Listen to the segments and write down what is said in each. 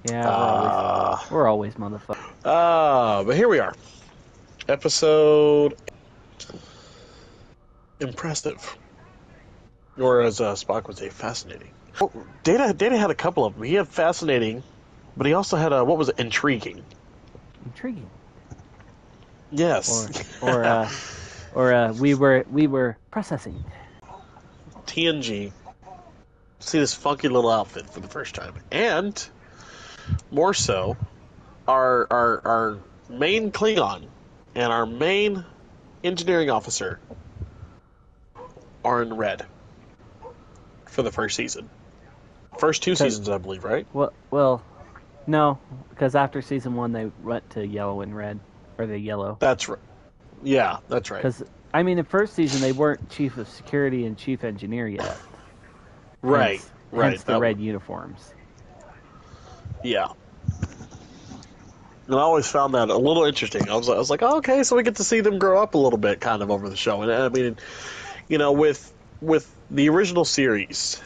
Yeah, Uh, we're always motherfuckers. but here we are. Episode impressive. Or as Spock would say, fascinating. Oh, Data had a couple of them. He had fascinating, but he also had what was it? Intriguing. Intriguing. Yes. We were processing. TNG. See this funky little outfit for the first time. And, more so, our main Klingon and our main engineering officer are in red for the first season. First two seasons, I believe, right? Well, no, because after season 1 they went to yellow and red, or the yellow. That's right. Yeah, that's right. Because I mean, in first season they weren't chief of security and chief engineer yet. Right, Hence the red uniforms. Yeah. And I always found that a little interesting. I was like, oh, okay, so we get to see them grow up a little bit, kind of over the show. And I mean, with the original series,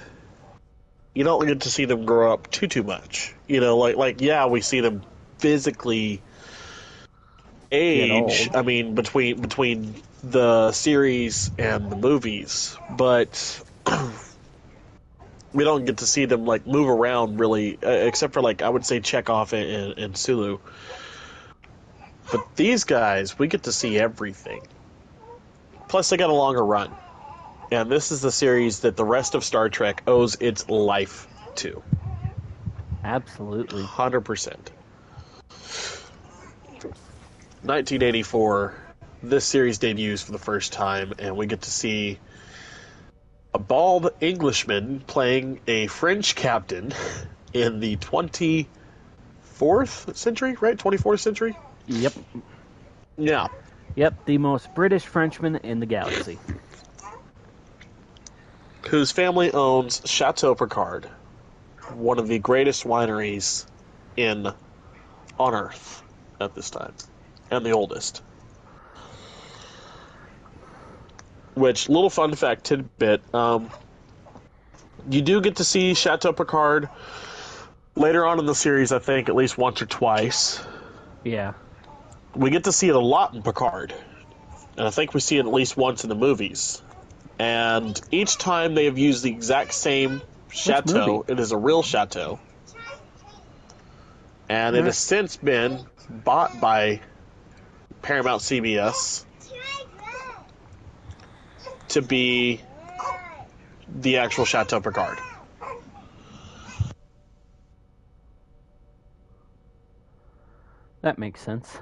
you don't get to see them grow up too much. Yeah, we see them physically age. I mean, between the series and the movies, but we don't get to see them move around really, except for I would say Chekhov and Sulu. But these guys, we get to see everything. Plus, they got a longer run. And this is the series that the rest of Star Trek owes its life to. Absolutely. 100%. 1984, this series debuts for the first time, and we get to see a bald Englishman playing a French captain in the 24th century, right? 24th century? Yep. Yeah. Yep, the most British Frenchman in the galaxy. Whose family owns Chateau Picard, one of the greatest wineries on Earth at this time, and the oldest. Which, little fun fact tidbit, you do get to see Chateau Picard later on in the series, I think, at least once or twice. Yeah. We get to see it a lot in Picard, and I think we see it at least once in the movies. And each time they have used the exact same chateau, it is a real chateau. And it has since been bought by Paramount CBS to be the actual Chateau Picard. That makes sense.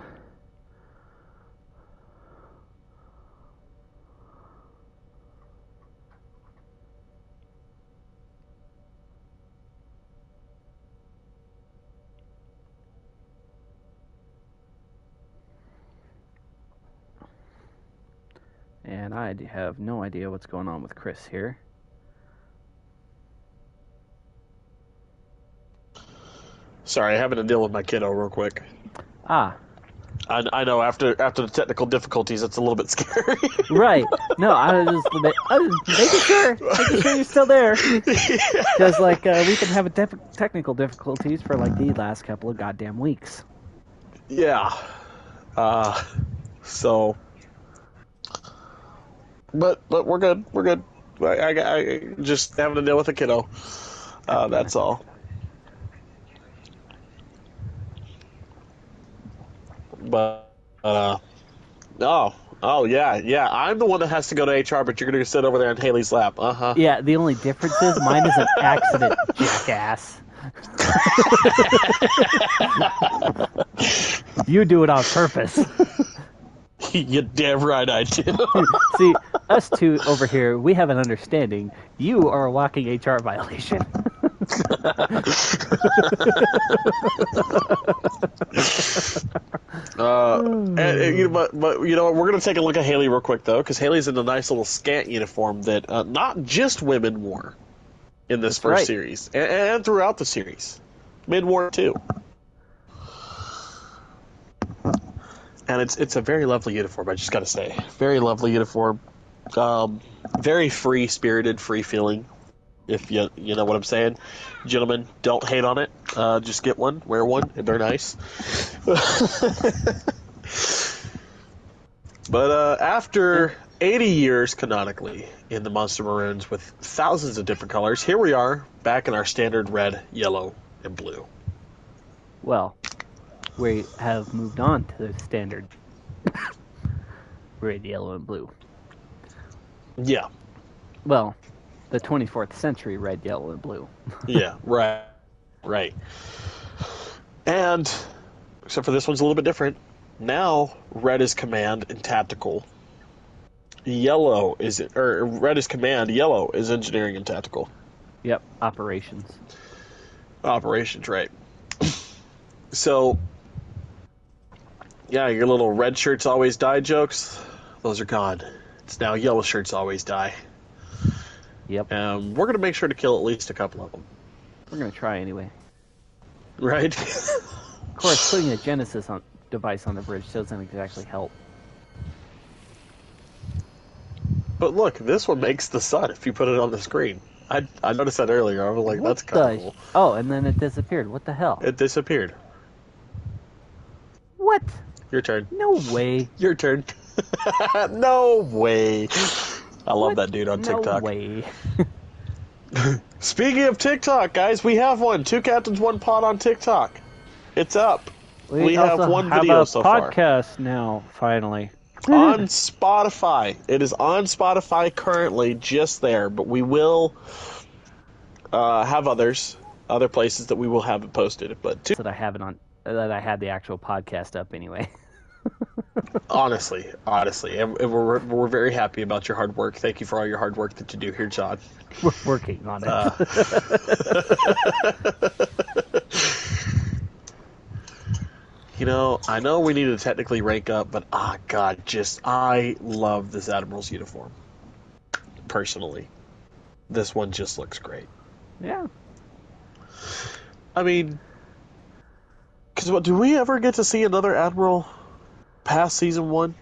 And I have no idea what's going on with Chris here. Sorry, having to deal with my kiddo real quick. Ah. I know after the technical difficulties, it's a little bit scary. Right. No, I was just making sure you're still there. Because we've been having technical difficulties for the last couple of goddamn weeks. Yeah. So. But we're good. We're good. I just having to deal with a kiddo. That's all. But oh yeah. I'm the one that has to go to HR, but you're gonna sit over there in Haley's lap. Yeah. The only difference is mine is an accident, jackass. You do it on purpose. You're damn right I do. See, us two over here, we have an understanding. You are a walking HR violation. But you know what? We're going to take a look at Haley real quick, though, because Haley's in a nice little scant uniform that not just women wore in this first series, and throughout the series. Men wore it, too. And it's a very lovely uniform, I just got to say. Very lovely uniform. Very free-spirited, free-feeling. If you know what I'm saying, gentlemen, don't hate on it. Just get one, wear one, and they're nice. But And, after 80 years canonically in the Monster Maroons with thousands of different colors, here we are back in our standard red, yellow, and blue. well, we have moved on to the standard red, yellow, and blue. Yeah, Well, the 24th century red, yellow, and blue. yeah, right, right. And except for this one's a little bit different. Now, red is command and tactical. Red is command. Yellow is engineering and tactical. Yep, operations. Operations, right. So, yeah, your little red shirts always die jokes, those are gone. It's now yellow shirts always die. Yep. We're going to make sure to kill at least a couple of them. We're going to try anyway. Right? Of course, putting a Genesis device on the bridge doesn't exactly help. But look, this one makes the sun if you put it on the screen. I noticed that earlier. I was like, that's kind of cool. Oh, and then it disappeared. What the hell? It disappeared. What? Your turn. No way. Your turn. No way. I love What? that dude on TikTok. No way. Speaking of TikTok, guys, we have one. 2 Captains, 1 Pod on TikTok. It's up. We have one video so far. Podcast now, finally. On Spotify. It is on Spotify currently, just there, but we will have other places that we will have it posted. But that I have it on, that I had the actual podcast up anyway. honestly, and we're very happy about your hard work. Thank you for all your hard work that you do here, John. We're working on it. You know, I know we need to technically rank up, but God, I love this Admiral's uniform. Personally, this one just looks great. Yeah. I mean, because do we ever get to see another Admiral past season 1?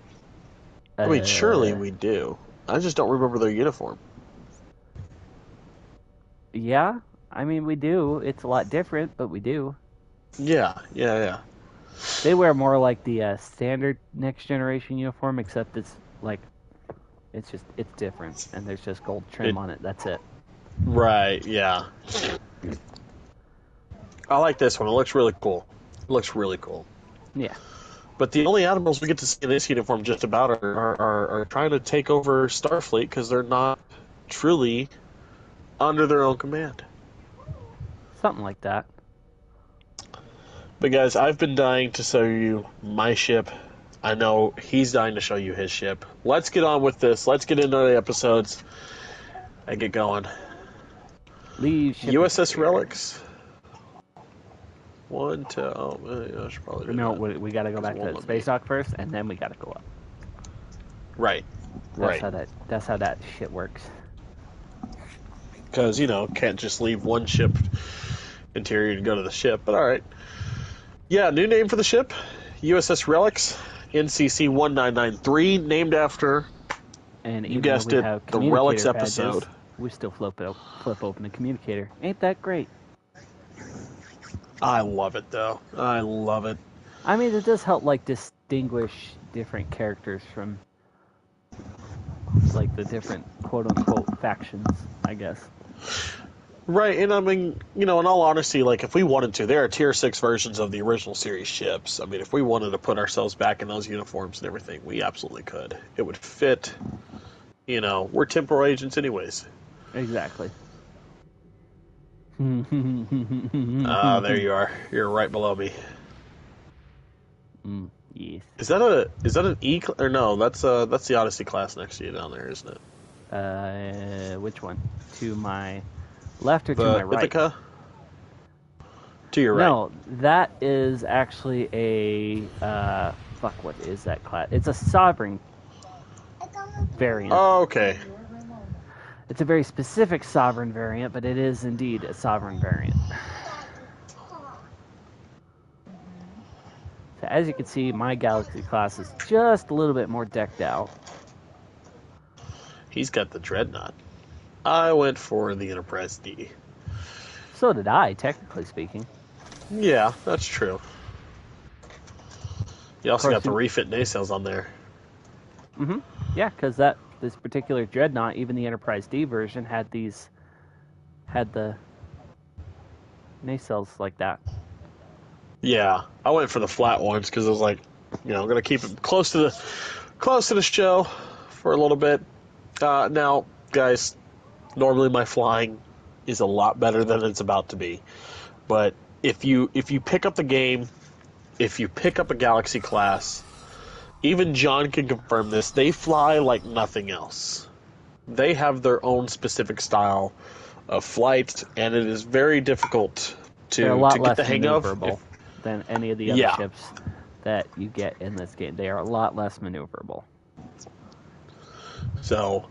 I mean, surely we do. I just don't remember their uniform. Yeah, I mean, we do. It's a lot different, but we do. Yeah. They wear more like the standard Next Generation uniform, except it's different, and there's just gold trim on it. That's it. Right, yeah. I like this one. It looks really cool. Yeah. But the only Admirals we get to see in this uniform just about are trying to take over Starfleet because they're not truly under their own command. Something like that. But guys, I've been dying to show you my ship. I know he's dying to show you his ship. Let's get on with this. Let's get into the episodes and get going. Leave ship USS Relics. I should probably No, we got to go back to the space dock first, and then we got to go up. Right. That's how that shit works. Because, can't just leave one ship interior to go to the ship, but alright. Yeah, new name for the ship, USS Relics, NCC 1993, named after, and you guessed it, the Relics episode. We still flip open the communicator. Ain't that great? I love it, though. I love it. I mean, it does help, distinguish different characters from, the different quote-unquote factions, I guess. Right, and I mean, in all honesty, if we wanted to, there are Tier 6 versions of the original series ships. I mean, if we wanted to put ourselves back in those uniforms and everything, we absolutely could. It would fit, we're temporal agents anyways. Exactly. There you are. You're right below me. Yes. Is that an E or no? That's the Odyssey class next to you down there, isn't it? Which one? To my left or to my right? Ithaca? To your right. No, that is actually a what is that class? It's a Sovereign variant. Oh, okay. It's a very specific Sovereign variant, but it is indeed a Sovereign variant. So as you can see, my Galaxy class is just a little bit more decked out. He's got the Dreadnought. I went for the Enterprise D. So did I, technically speaking. Yeah, that's true. You also course, got the refit nacelles on there. Mm-hmm. Yeah, because this particular dreadnought, even the Enterprise D version, had the nacelles like that. Yeah, I went for the flat ones because I was like, I'm gonna keep it close to the show for a little bit. Now, guys, normally my flying is a lot better than it's about to be, but if you pick up the game, if you pick up a Galaxy class, even John can confirm this. They fly like nothing else. They have their own specific style of flight, and it is very difficult They're a lot to get less the hang of. maneuverable than any of the other ships that you get in this game. They are a lot less maneuverable. So,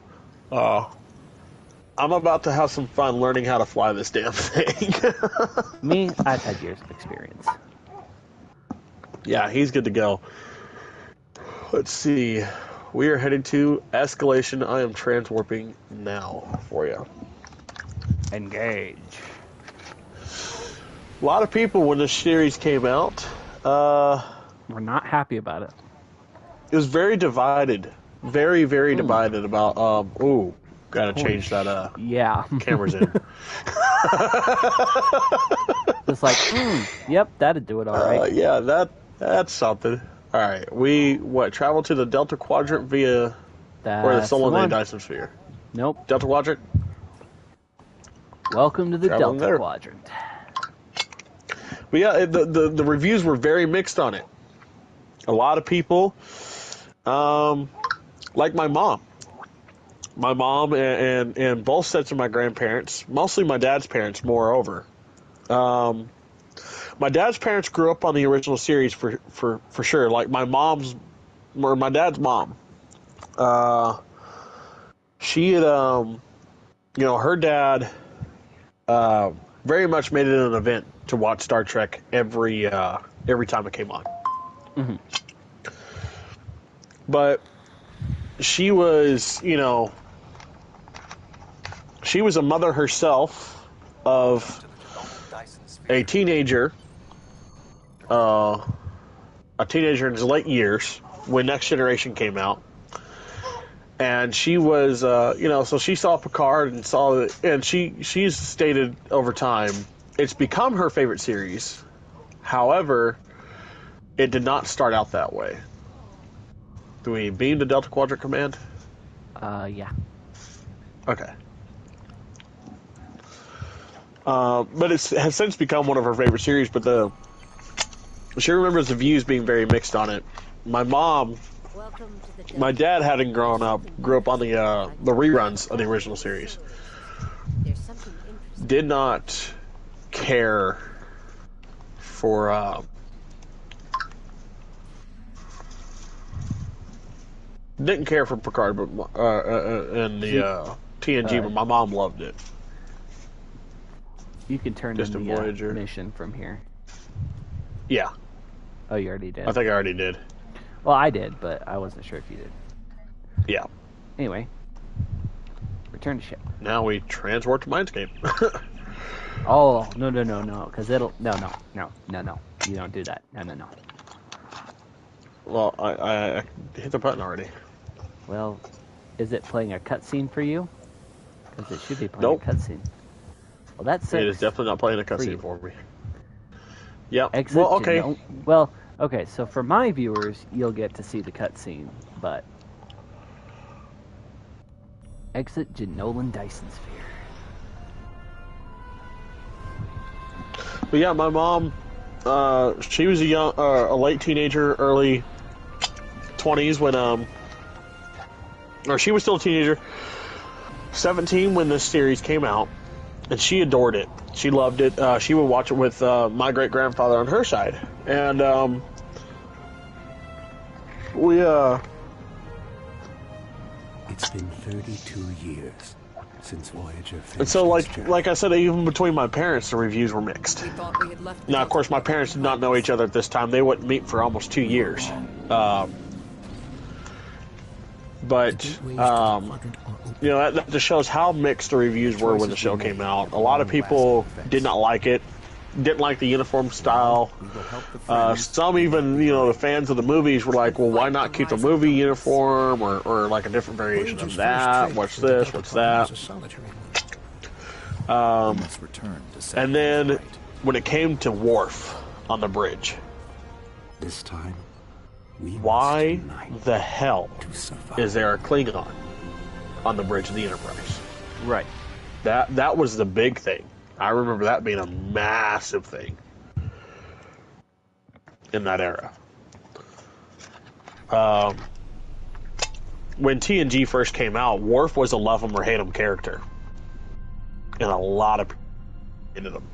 I'm about to have some fun learning how to fly this damn thing. Me, I've had years of experience. Yeah, he's good to go. Let's see. We are heading to escalation. I am transwarping now for you. Engage. A lot of people, when this series came out, we're not happy about it. It was very divided. Very, very divided about, gotta change that, yeah. cameras in. It's like, yep, that'd do it all right. Yeah, that's something. All right, we travel to the Delta Quadrant via or the Solanae Dyson Sphere. Nope. Delta Quadrant. Welcome to the Delta Quadrant. But yeah, the reviews were very mixed on it. A lot of people, like my mom. My mom and both sets of my grandparents, mostly my dad's parents, moreover. My dad's parents grew up on the original series for sure. Like my dad's mom. She had, her dad, very much made it an event to watch Star Trek every time it came on. Mm-hmm. But she was, she was a mother herself of a teenager in his late years when Next Generation came out. And she was, so she saw Picard and she's stated over time, it's become her favorite series. However, it did not start out that way. Do we beam to Delta Quadrant Command? Yeah. Okay. But it has since become one of her favorite series, but she remembers the views being very mixed on it. My mom, my dad hadn't grew up on the reruns of the original series. Did not care for didn't care for Picard, but and the TNG, but my mom loved it. You can turn Just in a the Voyager mission from here. Yeah. Oh, you already did. I think I already did. Well, I did, but I wasn't sure if you did. Yeah. Anyway, return to ship. Now we transport to Mindscape. Oh, no, because it'll... No. You don't do that. No. Well, I hit the button already. Well, is it playing a cutscene for you? Because it should be playing a cutscene. Well, that's it is definitely not playing a cutscene for me. Yeah. Exit okay, so for my viewers, you'll get to see the cutscene, but... Exit Janolan Dyson Sphere. But yeah, my mom, she was a late teenager, early 20s when, or she was still a teenager, 17 when this series came out, and she adored it. She loved it. She would watch it with my great-grandfather on her side. And It's been 32 years since Voyager finished. And so, like I said, even between my parents, the reviews were mixed. Now, of course, my parents did not know each other at this time. They wouldn't meet for almost 2 years. But you know, that just shows how mixed the reviews were when the show came out. A lot of people did not like it, didn't like the uniform style. Some even, you know, the fans of the movies were like, well, why not keep the movie uniform or like a different variation of that? What's this? What's that? And then when it came to Worf on the bridge, This time, why the hell is there a Klingon on the bridge of the Enterprise? Right. That was the big thing. I remember that being a massive thing in that era. When TNG first came out, Worf was a love him or hate him character, and a lot of people hated him.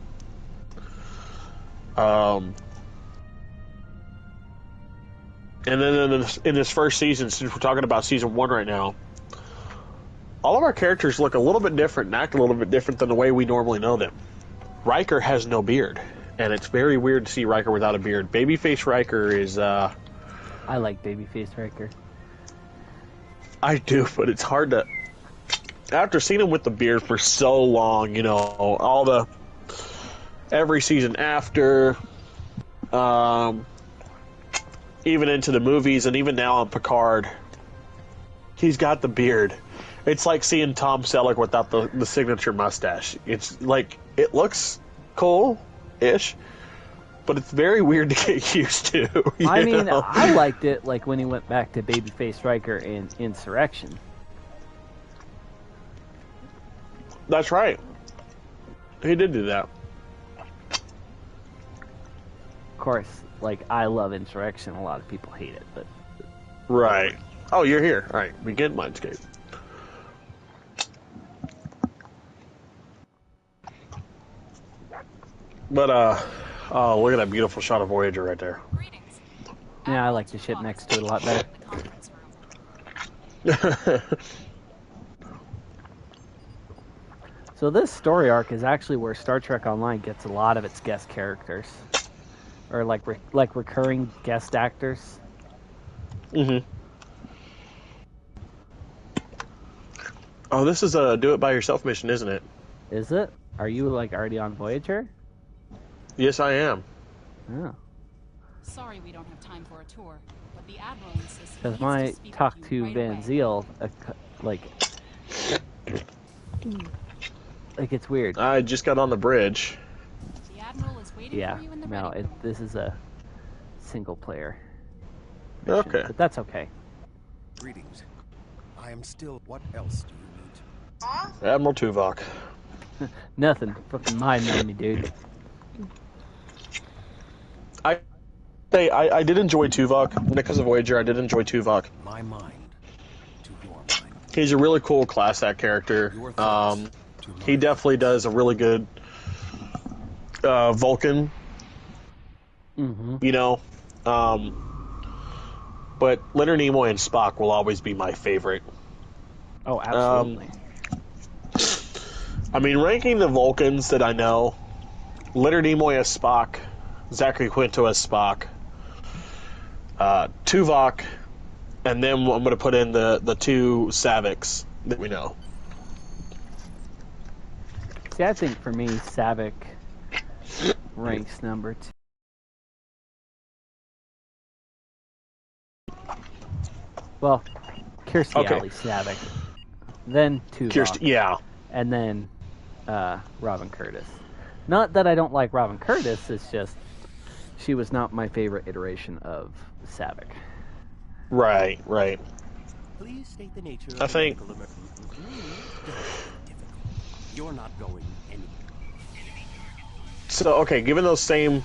And then in this first season, since we're talking about season 1 right now, all of our characters look a little bit different and act a little bit different than the way we normally know them. Riker has no beard, and it's very weird to see Riker without a beard. Babyface Riker is, I like Babyface Riker. I do, but it's hard to... After seeing him with the beard for so long, you know, every season after, even into the movies, and even now on Picard, he's got the beard. It's like seeing Tom Selleck without the signature mustache. It's like, it looks cool-ish, but it's very weird to get used to. I mean, know? I liked it like when he went back to Babyface Riker in Insurrection. That's right. He did do that. Of course, like, I love Insurrection. A lot of people hate it, but... Right. Oh, you're here. All right, begin Mindscape. But, oh, look at that beautiful shot of Voyager right there. Yeah, I like the ship next to it a lot better. So this story arc is actually where Star Trek Online gets a lot of its guest characters. Or like recurring guest actors. Mm-hmm. Oh, this is a do-it-by-yourself mission, isn't it? Is it? Are you, like, already on Voyager? Yes, I am. Oh. Sorry we don't have time for a tour, but the Admiral insists. Because when I talked to Van Ziel, like, it's weird. I just got on the bridge. The Admiral is waiting Yeah, for you in the no, ready room. this is a single player mission, Okay. but that's okay. Greetings. I am still. What else do you need? Admiral Tuvok. Nothing. Fucking mind me, dude. I did enjoy Tuvok. Because of Voyager, I did enjoy Tuvok. My mind to your mind. He's a really cool class act character. Your thoughts to He mine. definitely does a really good Vulcan, Mm-hmm. you know. But Leonard Nimoy and Spock will always be my favorite. Oh, absolutely. I mean, ranking the Vulcans that I know, Leonard Nimoy as Spock, Zachary Quinto as Spock, Tuvok, and then I'm going to put in the two Saviks that we know. See, I think for me, Savick ranks number 2. Well, Kirstie Okay. Alley Savick, then Tuvok, Yeah. and then Robin Curtis. Not that I don't like Robin Curtis, it's just she was not my favorite iteration of Savick. Right. Please state the nature I of think- the medical You're not going anywhere. So, okay, given those same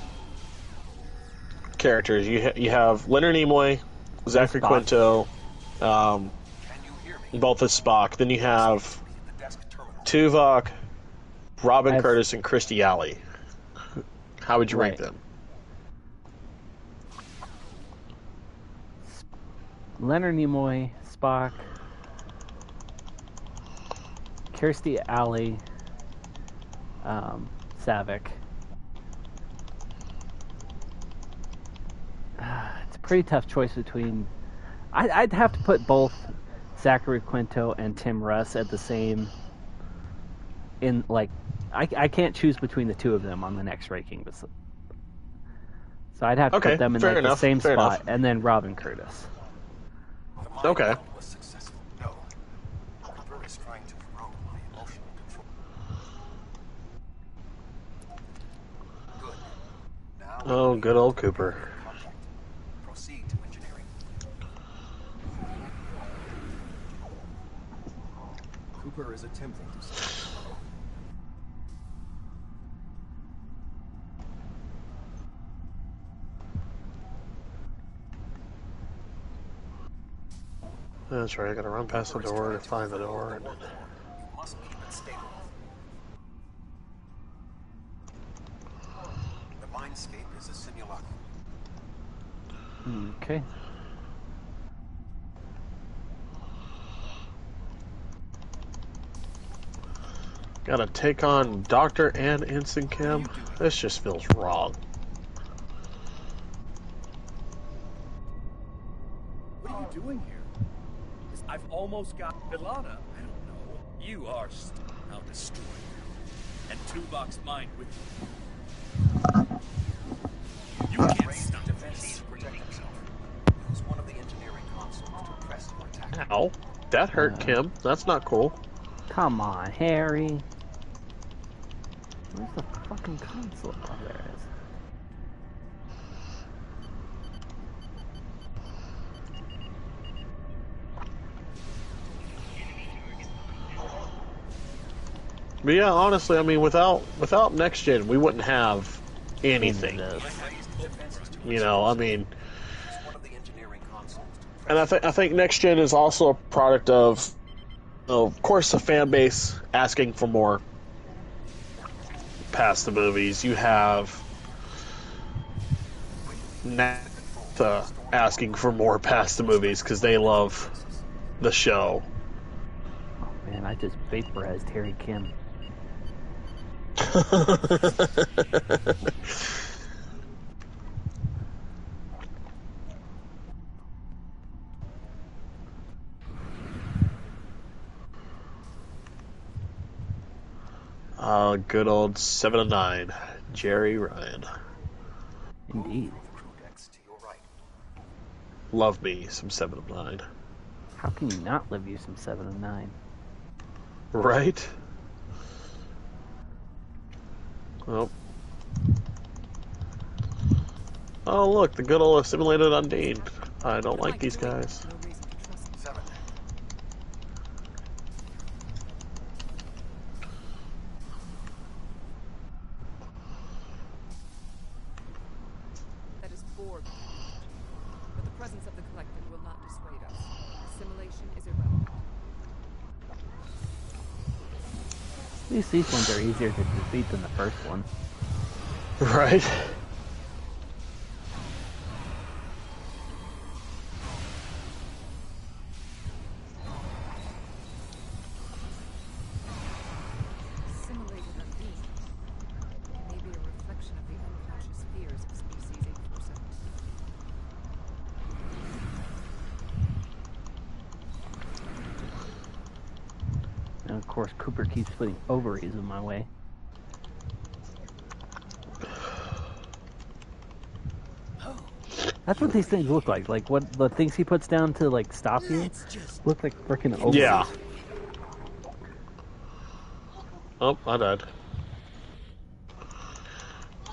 characters, you have Leonard Nimoy, Zachary Spock. Quinto, Can you hear me? both as Spock. Then you have At the desk terminal. Tuvok, Robin I've- Curtis, and Kirstie Alley. How would you rank Right. them? Leonard Nimoy, Spock, Kirstie Alley, Savick. It's a pretty tough choice between. I'd have to put both Zachary Quinto and Tim Russ at the same. In like, I can't choose between the two of them on the next ranking, so I'd have to Okay, put them in fair like enough, the same fair spot, enough. and then Robin Curtis. The mind Okay. meld was successful. No. Cooper is trying to throw my emotional control. Good. Now Oh, good old Cooper. contact. Proceed to engineering. Cooper is attempting to stop. That's right, I gotta run past the Cooper is door trying to find the overload door. And the workflow. You must keep it stable. The mindscape is a simulacrum. Okay. Gotta take on Doctor and Ensign Kim. This just feels wrong. What are you doing here? I've almost got Milana. I don't know. You are I'll destroy you. And Tuvok's mind with you. You can't Raise stop defenses this. to protect himself. Use one of the engineering consoles to press your attack. Ow. That hurt Kim. That's not cool. Come on, Harry. Where's the fucking console? Oh, there it is. But yeah, honestly, I mean, without next gen, we wouldn't have anything. Into this. Raise defenses to You know, I mean, use one of the engineering consoles to and I think next gen is also a product of course, the fan base asking for more past the movies. You have NASA asking for more past the movies because they love the show. Oh man, I just vaporized Harry Kim. Good old 7 of 9, Jerry Ryan. Indeed. crew decks to your right. Love me some 7 of 9. How can you not live you some 7 of 9? Right? Oh. Oh, look, the good old assimilated Undine. I don't like these guys. No reason to trust them. 7. That is Borg. But the presence of the collective will not dissuade us. Assimilation is irrelevant. At least these ones are easier to defeat than the first one. Right? Assimilated Undine may be a reflection of the unconscious fears of species 847. And of course, Cooper keeps putting ovaries in my way. That's what these things look like. Like what the things he puts down to like stop you look like freaking ovaries. Yeah. Oh, I died.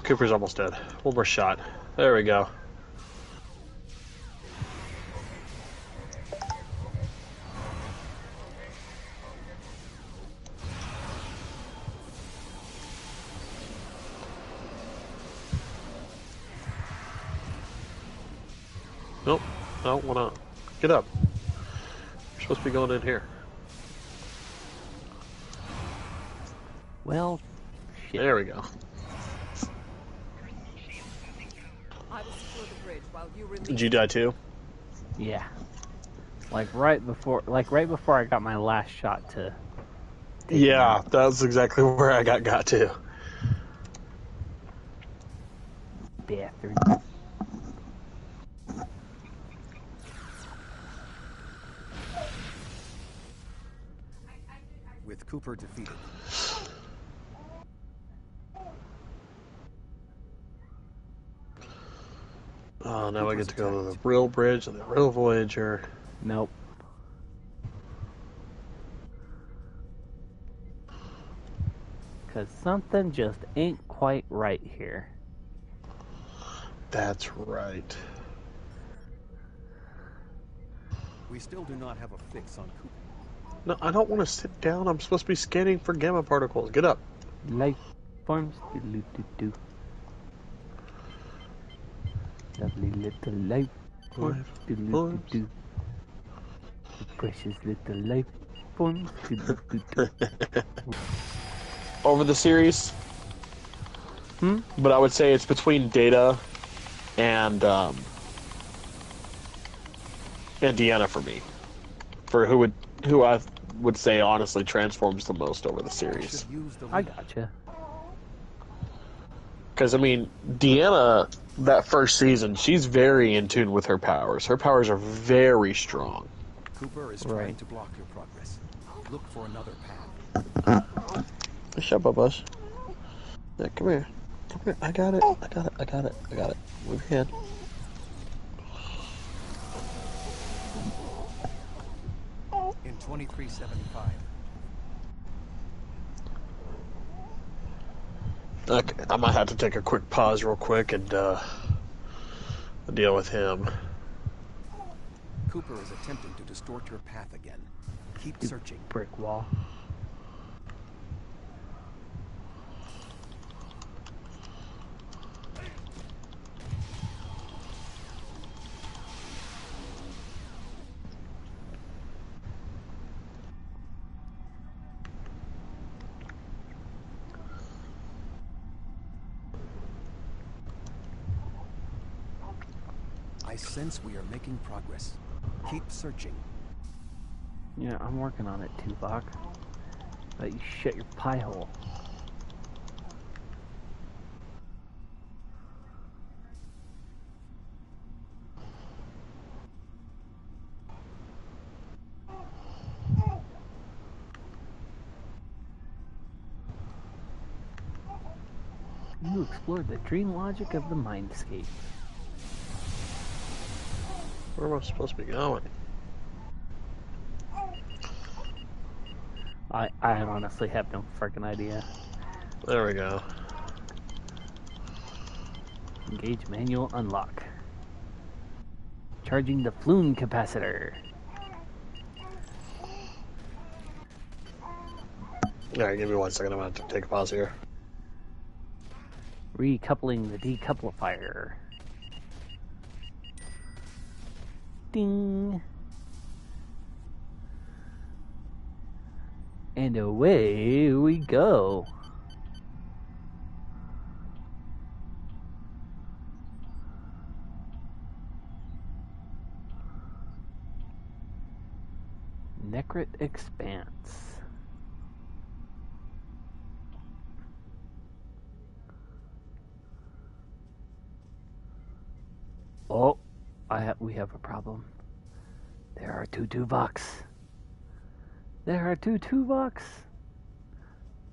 Cooper's almost dead. One more shot. There we go. Nope. I don't wanna get up. You're supposed to be going in here. Well, shit. There we go. I will secure the bridge while you release. Did you die too? Yeah. Like right before I got my last shot to. Yeah, that's exactly where I got to. Bastard. Cooper defeated. Oh, now I get to go to the real bridge and the real Voyager. Nope. Because something just ain't quite right here. That's right. We still do not have a fix on Cooper. No, I don't want to sit down. I'm supposed to be scanning for gamma particles. Get up. Life forms. Do-do-do-do. Lovely little life forms. Do-do-do-do. Precious little life forms. Do-do-do-do. Over the series. But I would say it's between Data and Deanna for me. For who I would say honestly transforms the most over the series. I gotcha. Because, I mean, Deanna, that first season, she's very in tune with her powers. Her powers are very strong. Cooper is trying to block your progress. Look for another path. Shut up, Buzz. Yeah, come here. Come here. I got it. Move your head. In 2375. Okay, I might have to take a quick pause real quick and deal with him. Cooper is attempting to distort your path again. Keep searching. Brick wall. I sense we are making progress. Keep searching. Yeah, I'm working on it, Tuvok. But you shut your pie hole. You explored the dream logic of the mindscape. Where am I supposed to be going? I honestly have no freaking idea. There we go. Engage manual unlock. Charging the flume capacitor. Alright, give me 1 second. I'm going to have to take a pause here. Recoupling the decoupler. Ding. And away we go. Necrit Expanse. Oh, we have a problem. There are two Tuvoks. There are two Tuvoks.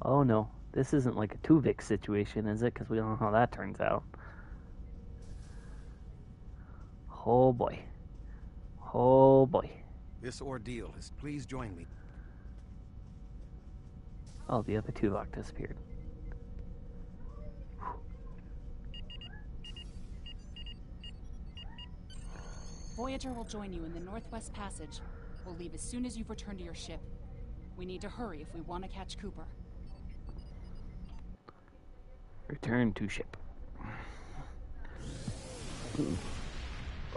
Oh no, this isn't like a Tuvok situation, is it? Because we don't know how that turns out. Oh boy. Oh boy. This ordeal is. Please join me. Oh, the other Tuvok disappeared. Voyager will join you in the Northwest Passage. We'll leave as soon as you've returned to your ship. We need to hurry if we want to catch Cooper. Return to ship.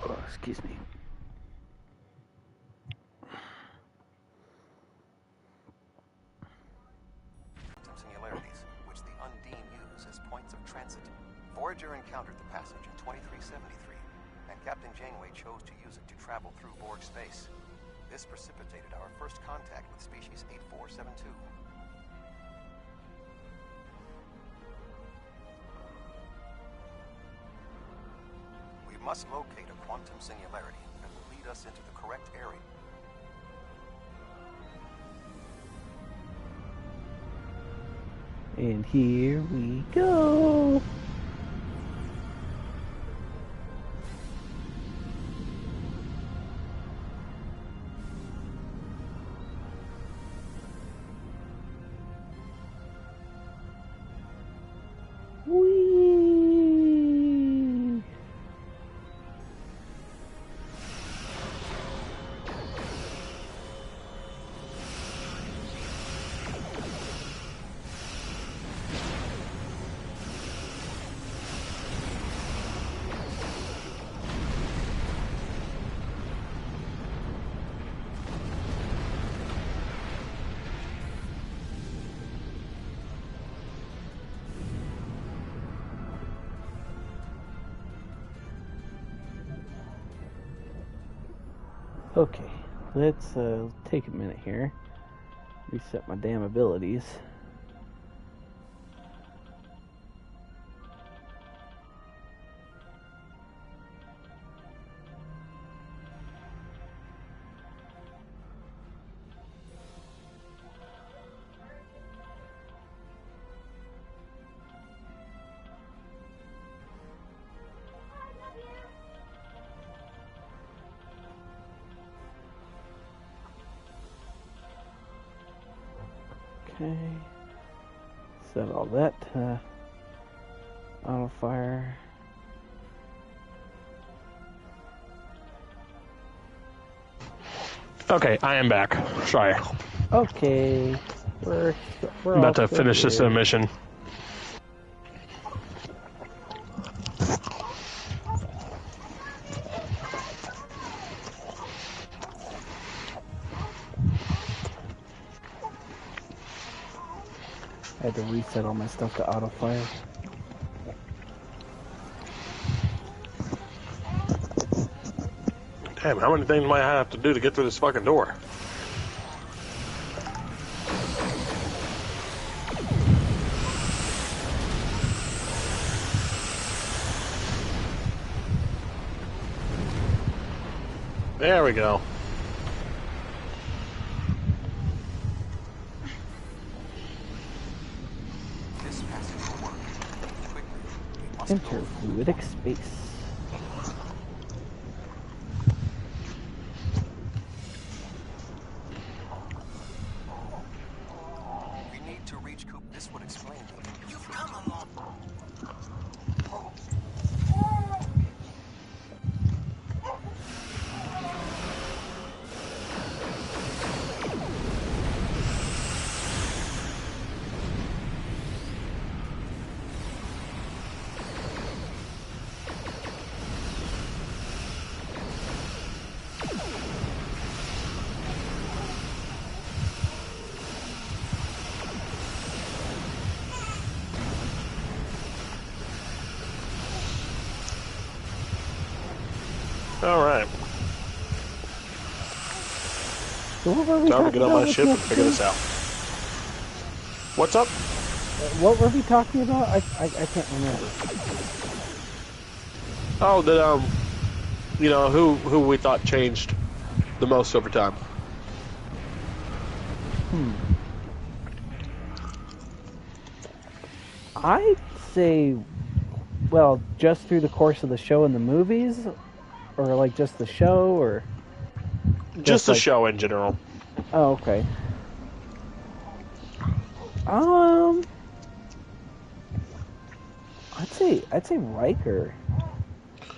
Oh, excuse me. Singularities, which the Undine use as points of transit. Voyager encountered the passage in 2373, and Captain Janeway chose to use it to travel through Borg space. This precipitated our first contact with species 8472. We must locate a quantum singularity that will lead us into the correct area. And here we go. Whee! Okay, let's take a minute here. Reset my damn abilities. Okay, set all that to auto fire. Okay, I am back. Sorry. Okay, we're I'm all about to still finish this here. mission. I had to reset all my stuff to auto fire. Damn, how many things might I have to do to get through this fucking door? There we go. This passage will work. Quickly, we must Enter go. fluidic space. We need to reach Coop. This would explain the... You've come along. All right. So what were we Time to talking get on about my with ship the and figure this out. What's up? What were we talking about? I can't remember. Oh, that you know, who we thought changed the most over time. I'd say, well, just through the course of the show and the movies, or like just the show, or Just the like- show in general. Oh, okay. I'd say Riker.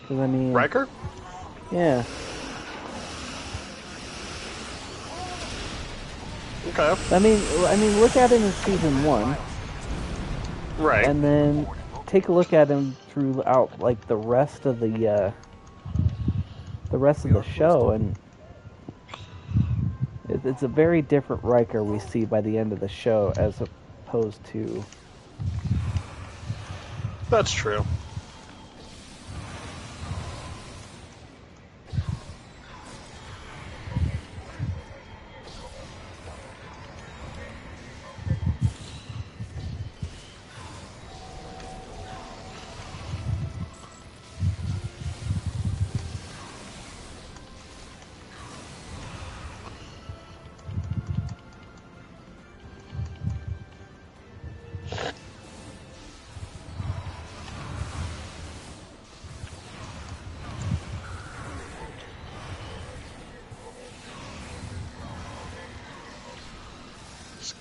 'Cause I mean, Riker? yeah. Okay. I mean, look at him in season 1, Right. and then take a look at him throughout like the rest of the show, and it's a very different Riker we see by the end of the show as opposed to. That's true.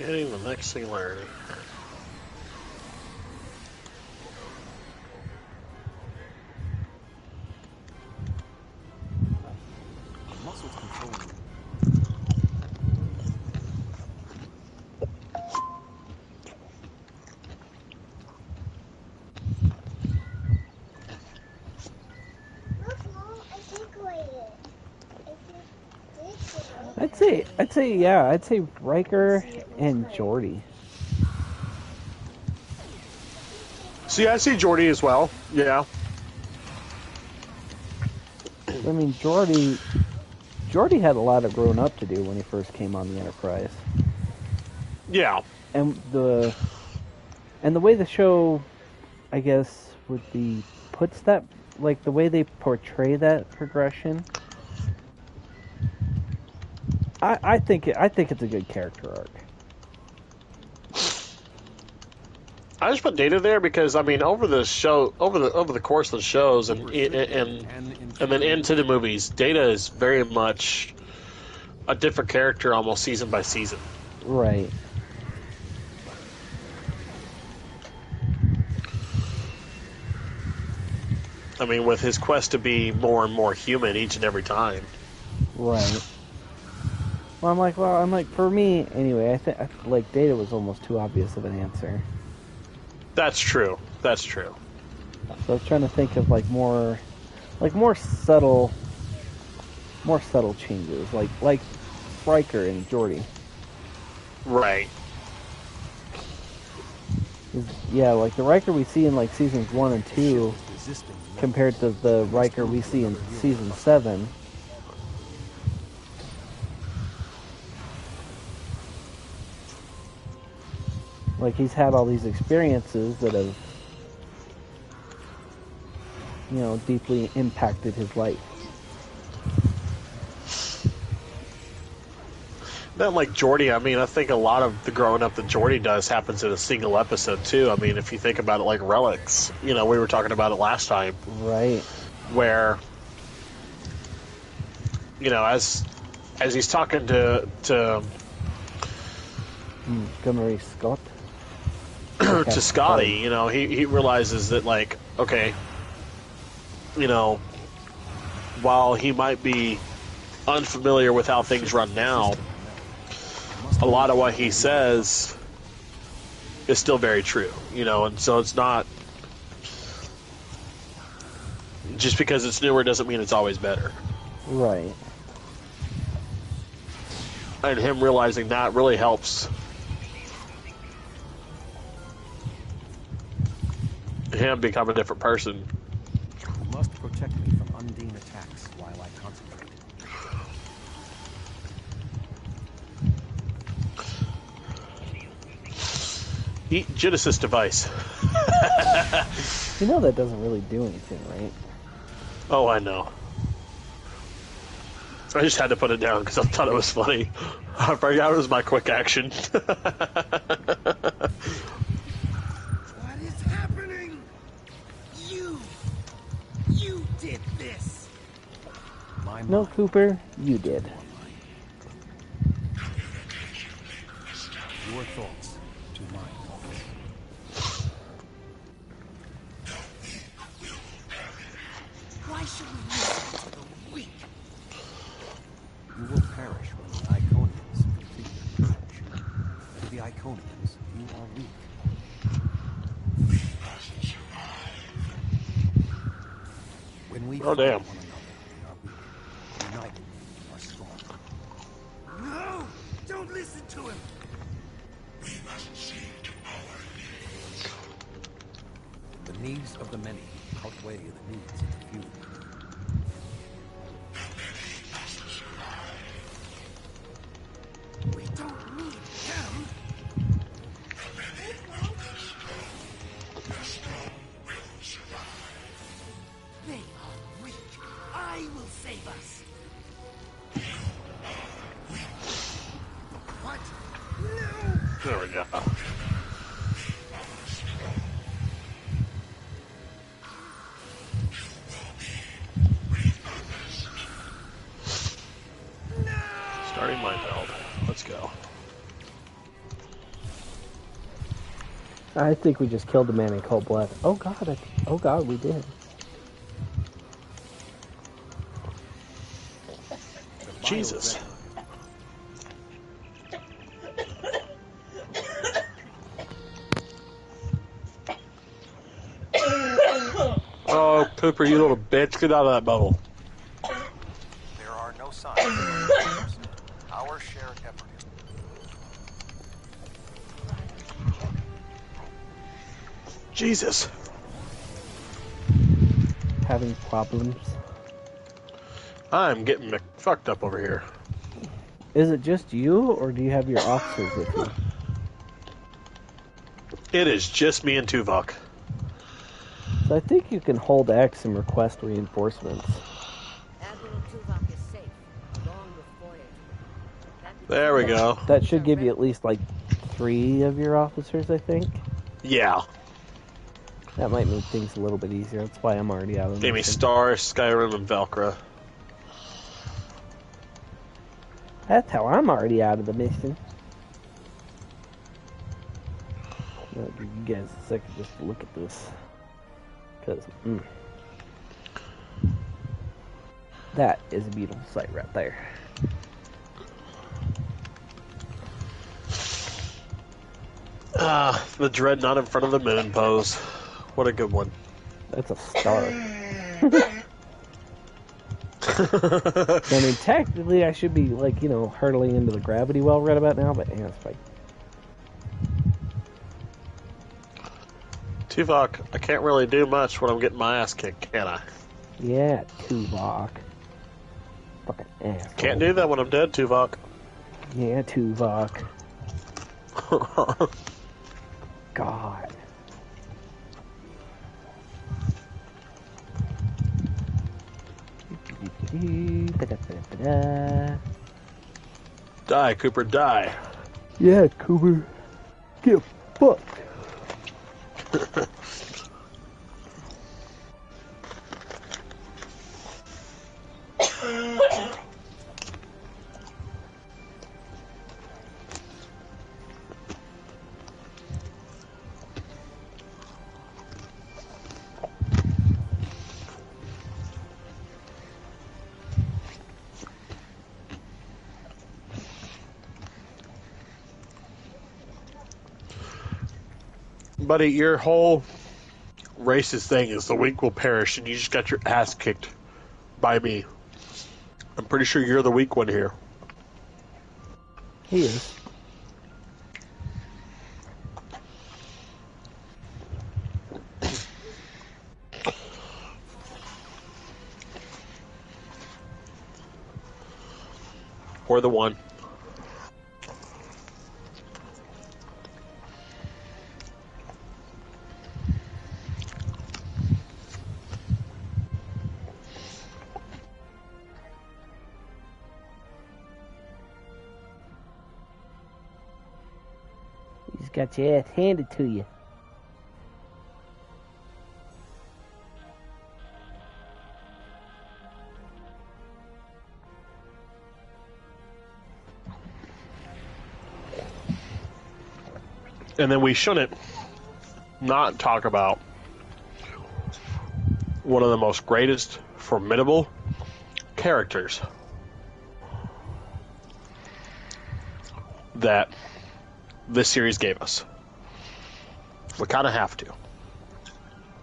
Getting the next singularity. The muscles controlling I'd say Riker and Geordi. See, I see Geordi as well. Yeah. I mean, Geordi had a lot of growing up to do when he first came on the Enterprise, Yeah. and the way the show, I guess, puts that, like the way they portray that progression. I think it's a good character arc. I just put Data there because I mean, over the course of the shows and then into the movies, Data is very much a different character, almost season by season. Right. I mean, with his quest to be more and more human each and every time. Right. Well, I'm like, for me, anyway, I think like Data was almost too obvious of an answer. That's true. That's true. So I was trying to think of more subtle changes, like Riker and Geordi. Right. Yeah, like the Riker we see in like seasons 1 and 2 compared to the Riker we see in season 7. Like, he's had all these experiences that have, deeply impacted his life. Not like Geordi. I mean, I think a lot of the growing up that Geordi does happens in a single episode too. I mean, if you think about it, like Relics, we were talking about it last time, Right. where as he's talking to Montgomery Scott. to Scotty, he realizes that, like, okay, while he might be unfamiliar with how things run now, a lot of what he says is still very true, and so it's not just because it's newer doesn't mean it's always better. Right. And him realizing that really helps him become a different person. You must protect me from Undine attacks while I concentrate. Eat Genesis device. That doesn't really do anything, right? Oh, I know. I just had to put it down because I thought it was funny. I forgot it was my quick action. What is happening? You did this. No, Cooper, you did. Your thoughts to my thoughts. Why should we listen to the weak? You will perish when the Iconians complete their purge. To the Iconians, you are weak. When we Oh, fight damn. one another, we are weak. United, we are strong. No! Don't listen to him! The needs of the many outweigh the needs of the few. We don't need them! They are weak. I will save us. What? No! There we go. Starting my build. Let's go. I think we just killed the man in cold blood. Oh god, oh god, we did. Jesus. Oh, Cooper, you little bitch. Get out of that bubble. There are no signs of reinforcement. Our shared effort is... Jesus. Having problems. I'm getting fucked up over here. Is it just you, or do you have your officers with you? It is just me and Tuvok. So I think you can hold X and request reinforcements. Admiral Tuvok is safe, along with Voyager. There we go. That should give you at least like 3 of your officers, I think. Yeah. That might make things a little bit easier. That's why I'm already out of the Gave me mission. Star, Skyrim, and Valkyra. That's how I'm already out of the mission. I'll give you guys a second just to look at this. Because, that is a beautiful sight right there. Ah, the dreadnought in front of the moon pose. What a good one. That's a star. I mean, technically I should be, like, hurtling into the gravity well right about now, but yeah, it's fine. Tuvok, I can't really do much when I'm getting my ass kicked, can I? Yeah, Tuvok. Fucking asshole. Can't do that when I'm dead, Tuvok. Yeah, Tuvok. God. Die, Cooper, die. Yeah, Cooper. Get fucked. Buddy, your whole racist thing is the weak will perish, and you just got your ass kicked by me. I'm pretty sure you're the weak one here. He is. Or the one. You just got your ass handed to you. And then we shouldn't not talk about one of the most greatest, formidable characters that this series gave us. We kind of have to.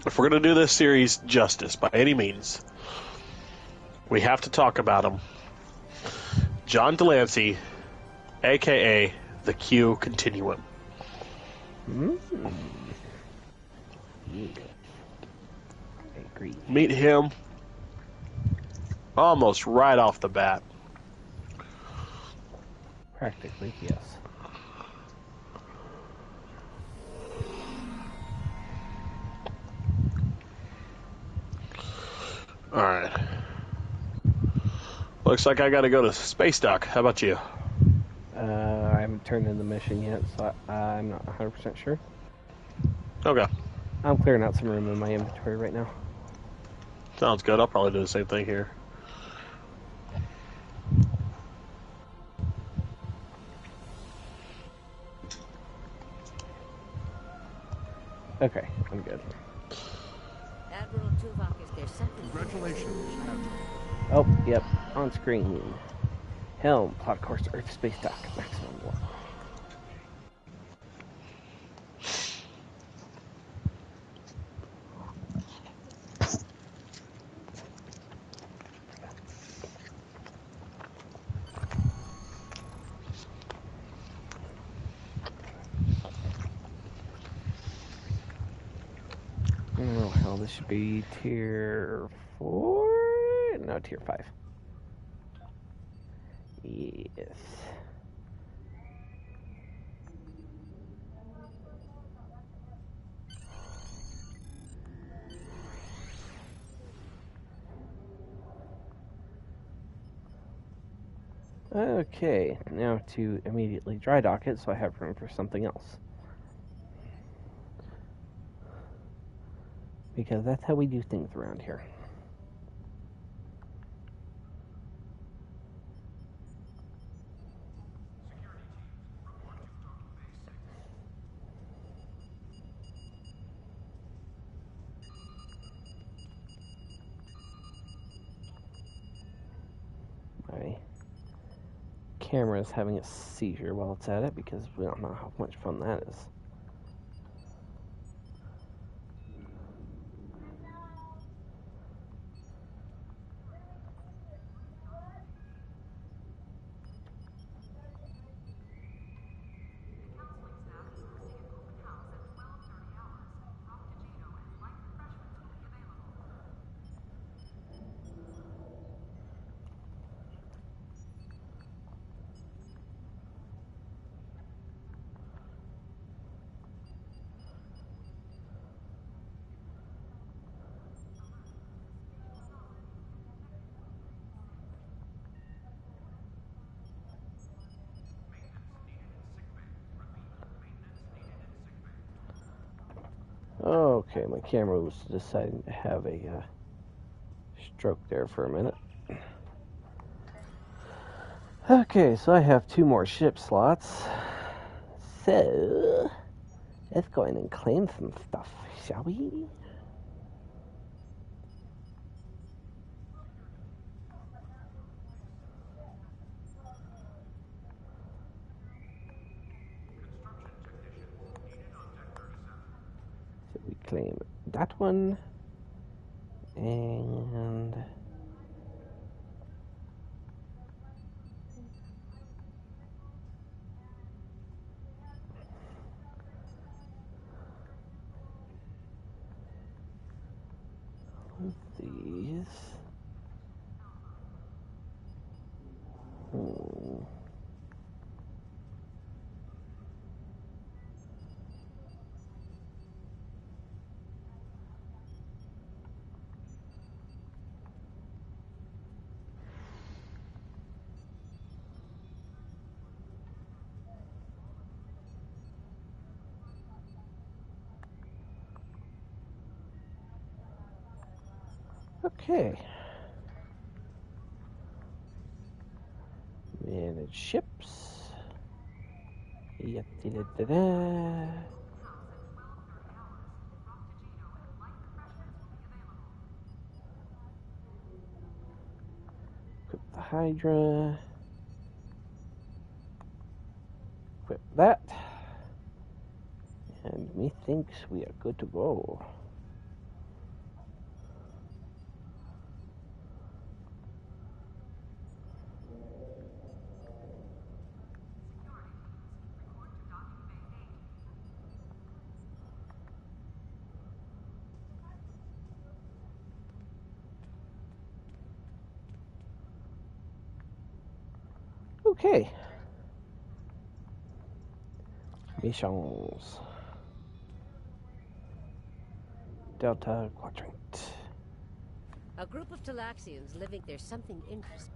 If we're going to do this series justice by any means, we have to talk about him. John Delancey, a.k.a. the Q Continuum. Yeah. I agree. Meet him almost right off the bat. Practically, yes. Alright. Looks like I gotta go to space dock. How about you? I haven't turned in the mission yet, so I'm not 100% sure. Okay. I'm clearing out some room in my inventory right now. Sounds good. I'll probably do the same thing here. Okay, I'm good. Admiral Tuvok, is there something... Congratulations, Admiral. Oh, yep, on screen. Helm, plot course, Earth space dock, maximum warp. Oh, hell, this should be tier 4? No, tier 5. Yes. Okay, now to immediately dry dock it so I have room for something else. Because that's how we do things around here. My camera is having a seizure while it's at it because we don't know how much fun that is. Okay, my camera was deciding to have a stroke there for a minute. Okay, so I have 2 more ship slots. So, let's go in and claim some stuff, shall we? So we claim that one, and these. Okay. Manage ships. Yada-da-da-da. Equip the Hydra. Equip that. And methinks we are good to go. Okay. Missions. Delta Quadrant. A group of Talaxians living... There's something interesting.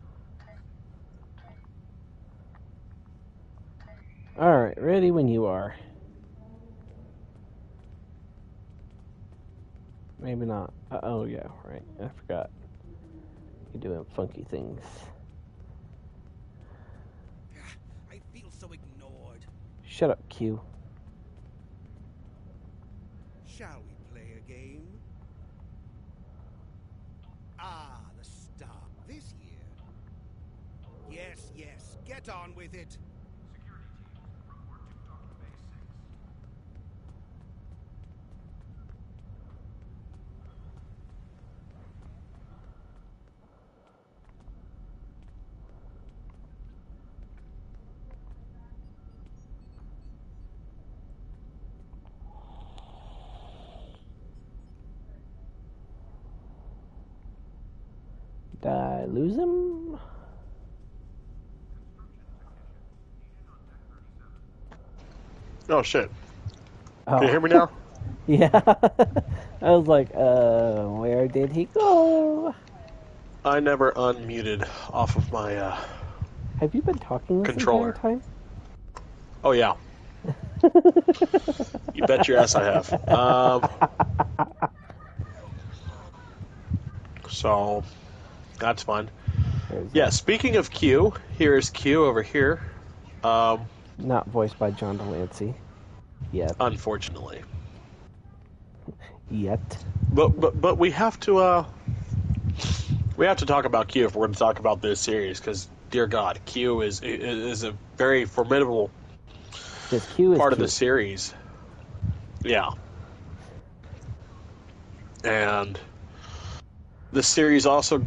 Alright, ready when you are. Maybe not. Oh, yeah, right. I forgot. You're doing funky things. I feel so ignored. Shut up, Q. Get on with it. Did I lose him? Oh shit! Oh. Can you hear me now? Yeah. I was like, where did he go? I never unmuted off of my Have you been talking this controller. entire time? Oh yeah. You bet your ass I have. So that's fine. Yeah. Speaking of Q, here's Q over here. Not voiced by John Delancey. Yet. Unfortunately. Yet. But we have to talk about Q if we're going to talk about this series, because dear God, Q is a very formidable part of the series. Yeah. And the series also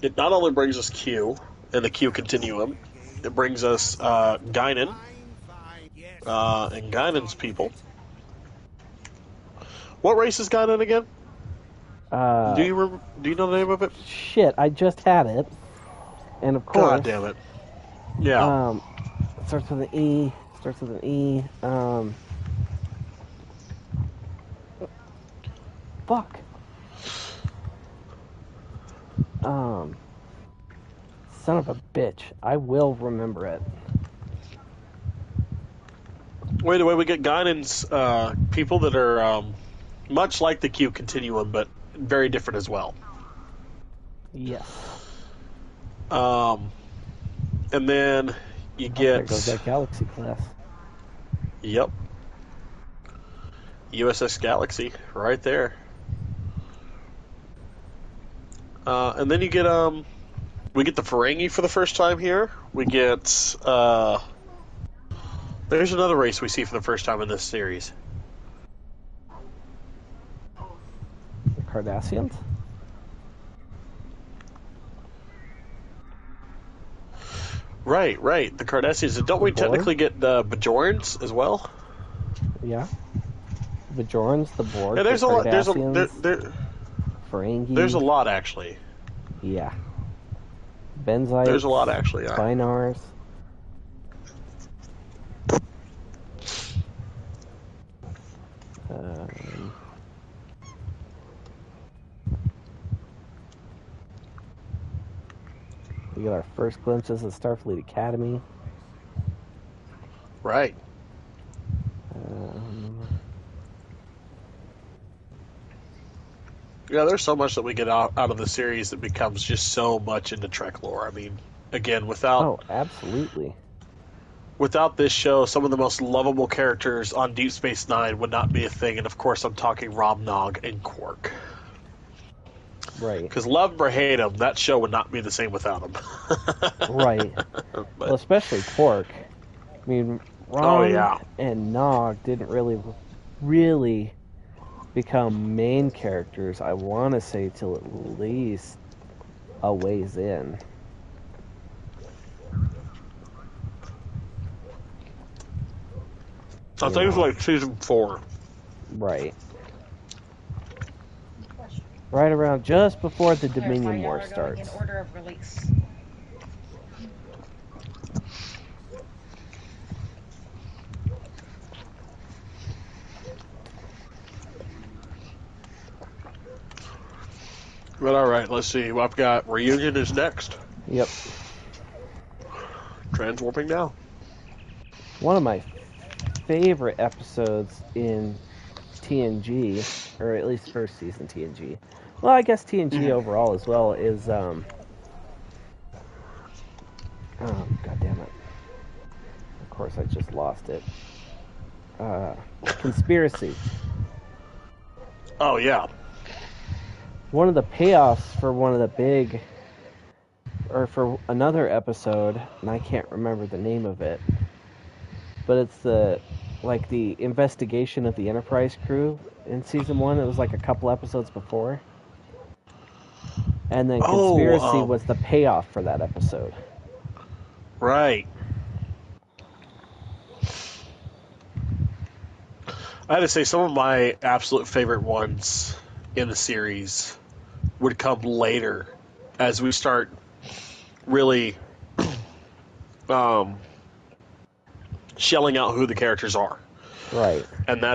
it not only brings us Q and the Q Continuum, it brings us Guinan and Guinan's people. What race is Guinan again? Do you know the name of it? Shit, I just had it. And of course... God damn it. Yeah. It starts with an E. Fuck. Son of a bitch. I will remember it. Wait, the way we get Guinan's people that are much like the Q Continuum, but very different as well. Yes. And then you get... There goes that Galaxy class. Yep. USS Galaxy, right there. And then you get we get the Ferengi for the first time here. We get there's another race we see for the first time in this series. The Cardassians? Right. The Cardassians. Don't we technically get the Bajorans as well? Yeah. The Bajorans, the Borg, yeah, there's the a lot. Ferengi. There's a lot, actually. Yeah. Benzites. There's a lot, actually. Yeah. Binars. We get our first glimpses of Starfleet Academy. Right. Yeah, there's so much that we get out of the series that becomes just so much into Trek lore. I mean, again, Oh, absolutely. Without this show, some of the most lovable characters on Deep Space Nine would not be a thing, and of course I'm talking Rob Nog and Quark. Right. Because love or hate him, that show would not be the same without him. Right. Well, especially Quark. I mean, Ron and Nog didn't really become main characters, I want to say, till at least a ways in. I think it was like season 4. Right. Right around just before the Dominion War starts. In order of release. But all right, let's see. I've got Reunion is next. Yep. Transwarping now. One of my favorite episodes in TNG, or at least first season TNG. Well, I guess TNG overall as well is oh, God damn it. Of course I just lost it. Conspiracy. Oh yeah. One of the payoffs for one of the big or for another episode, and I can't remember the name of it, but it's the investigation of the Enterprise crew in season 1. It was like a couple episodes before, and then conspiracy was the payoff for that episode. Right. I had to say some of my absolute favorite ones in the series would come later as we start really shelling out who the characters are. Right. And that's